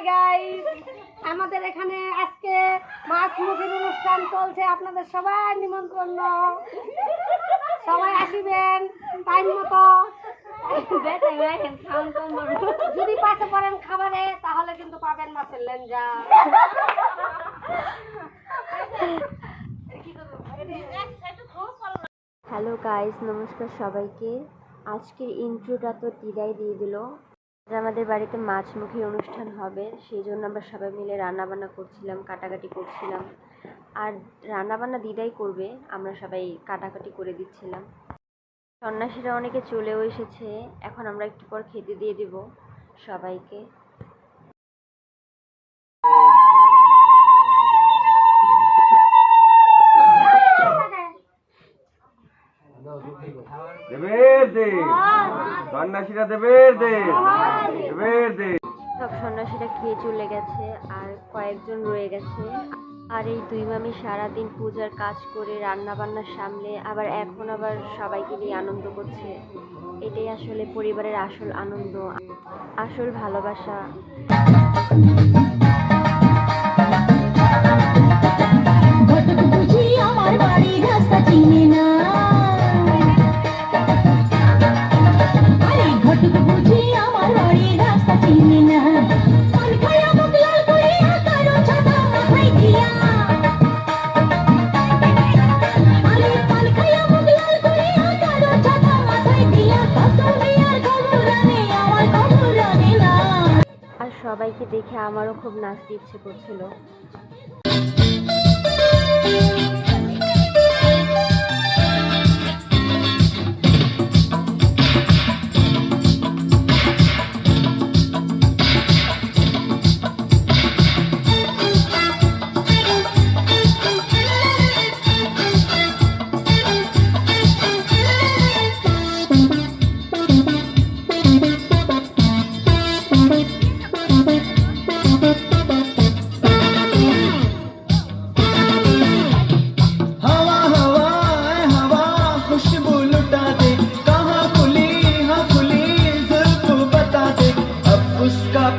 Guys, আমাদের এখানে আজকে মাছ মুখের অনুষ্ঠান চলছে। আপনাদের সবাই নিমন্ত্রণ, সবাই আসিবেন টাইম মতো। যদি পাশে পড়েন খাবারে তাহলে কিন্তু পাবেন মাছের লেঞ্জা। হ্যালো গাইস, নমস্কার সবাইকে। আজকের ইন্ট্রোটা তো দিদাই দিয়ে দিল। আমাদের বাড়িতে মাছমুখী অনুষ্ঠান হবে, সেই জন্য আমরা সবাই মিলে রান্নাবান্না করছিলাম, কাটাকাটি করছিলাম। আর রান্নাবান্না দিদাই করবে, আমরা সবাই কাটাকাটি করে দিচ্ছিলাম। সন্ন্যাসীরা অনেকে চলেও এসেছে, এখন আমরা একটু পর খেতে দিয়ে দেব সবাইকে। সব সন্ন্যাসীরা খেয়ে চলে গেছে, আর কয়েকজন রয়ে গেছে। আর এই দুই মামি সারাদিন পূজার কাজ করে রান্না বান্না সামলে আবার এখন আবার সবাইকে নিয়ে আনন্দ করছে। এটাই আসলে পরিবারের আসল আনন্দ, আসল ভালোবাসা। আমার বাড়ি রাস্তা চিনি না, ঘটক বুঝি আমার বাড়ি রাস্তা চিনি না। আর সবাইকে দেখে আমারও খুব নাচতে ইচ্ছে করছিল।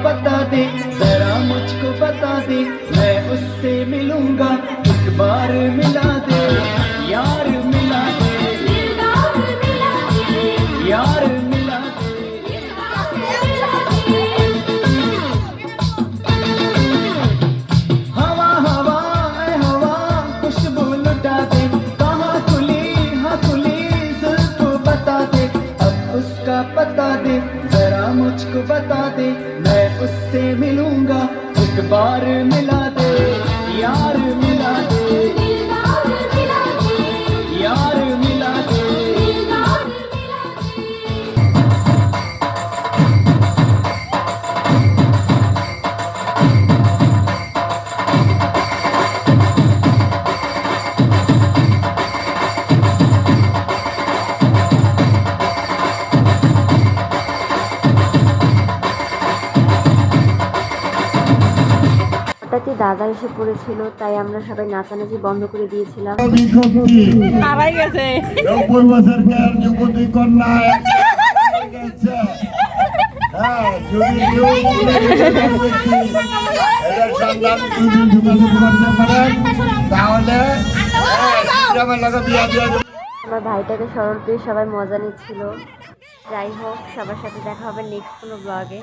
बता दे जरा मुझको बता दे, मैं उससे मिलूंगा, एक बार मिला दे यार, मिला दे यार, मिला दे। हवा हवा हवा खुशबू लुटा दे, कहाँ खुली हाँ खुली जुल्फ बता दे, अब उसका पता दे जरा मुझको बता दे, मैं उससे मिलूंगा, एक बार मिला दे यार, मिला दे यार, मिला दे। হঠাৎই দাদা এসে পড়েছিল, তাই আমরা সবাই নাচানাচি বন্ধ করে দিয়েছিলাম। আমার ভাইটাকে স্মরণ পেয়ে সবাই মজা নিচ্ছিল। যাই হোক, সবার সাথে দেখা হবে নেক্সট কোনো ব্লগে।